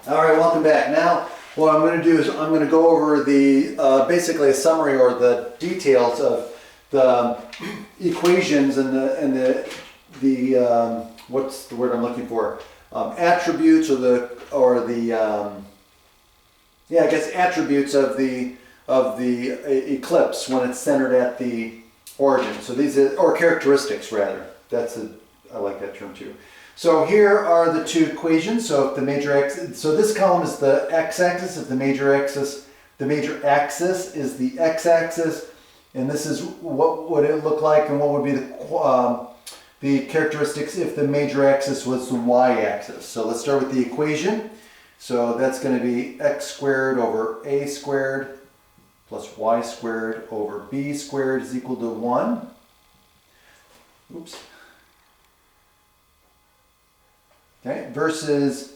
All right, welcome back. Now, what I'm going to do is I'm going to go over the basically a summary or the details of the equations and the what's the word I'm looking for? Attributes attributes of the ellipse when it's centered at the origin. So these are, or characteristics rather. I like that term too. So here are the two equations. So if the major axis, so this column is the x-axis. If the major axis is the x-axis, and this is what would it look like, and what would be the characteristics if the major axis was the y-axis. So let's start with the equation. So that's going to be x squared over a squared plus y squared over b squared is equal to 1. Oops. Okay, versus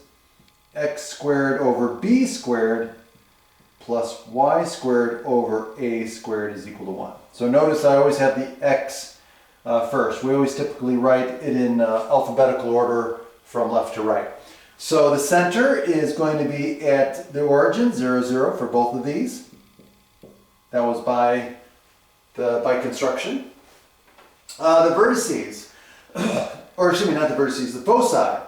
x squared over b squared plus y squared over a squared is equal to 1. So notice I always have the x first. We always typically write it in alphabetical order from left to right. So the center is going to be at the origin, 0, 0 for both of these. That was by construction. The vertices, or excuse me, not the vertices, the foci.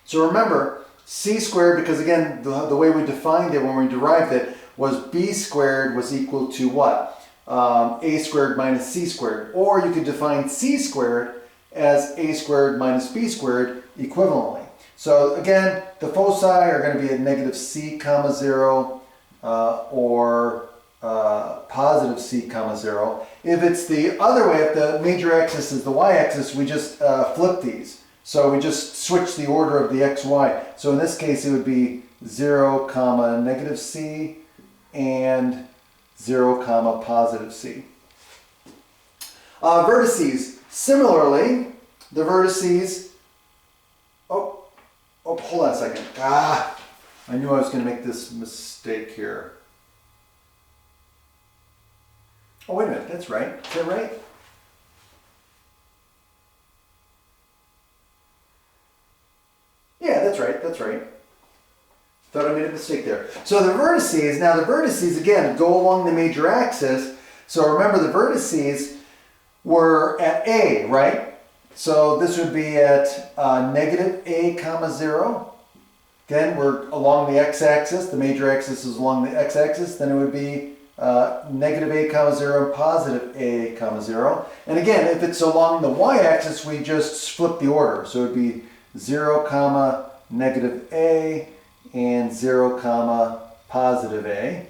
So remember, c squared, because again, the way we defined it when we derived it was b squared was equal to what? A squared minus c squared. Or you could define c squared as a squared minus b squared equivalently. So again, the foci are going to be at negative c comma 0 or positive c comma 0. If it's the other way, if the major axis is the y-axis, we just flip these. So we just switch the order of the x, y. So in this case, it would be 0 comma negative c and 0 comma positive c. Vertices. Similarly, the vertices. Oh, hold on a second. I knew I was going to make this mistake here. Oh, wait a minute. That's right. Is that right? Yeah, that's right. That's right. Thought I made a mistake there. So the vertices, again, go along the major axis. So remember, the vertices were at A, right? So this would be at negative A comma 0. Again, we're along the x-axis. The major axis is along the x-axis. Then it would be negative A comma 0 and positive A comma 0. And again, if it's along the y-axis, we just flip the order. So it would be 0 comma negative A and 0 comma positive A.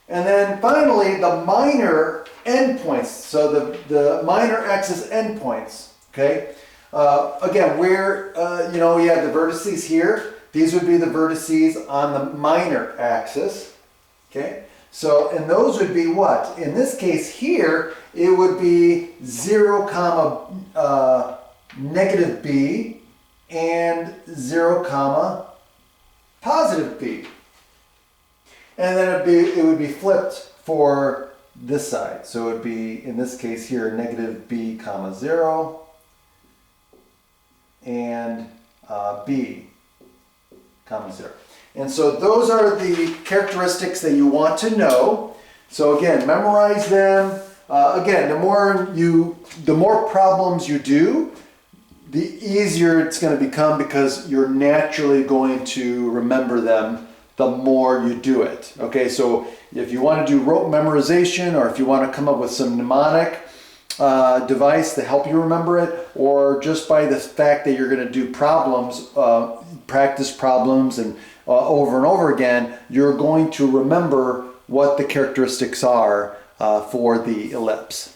And then finally, the minor endpoints. So the minor axis endpoints, okay? Again, where, we have the vertices here. These would be the vertices on the minor axis, okay? So, and those would be what? In this case here, it would be 0 comma negative b and 0 comma positive b. And then it would be flipped for this side. So it would be, in this case here, negative b comma 0 and b comma 0. And so those are the characteristics that you want to know. So again, memorize them. Again, the more problems you do, the easier it's going to become, because you're naturally going to remember them the more you do it. Okay, so if you want to do rote memorization, or if you want to come up with some mnemonic device to help you remember it, or just by the fact that you're going to do problems, practice problems and over and over again, you're going to remember what the characteristics are for the ellipse.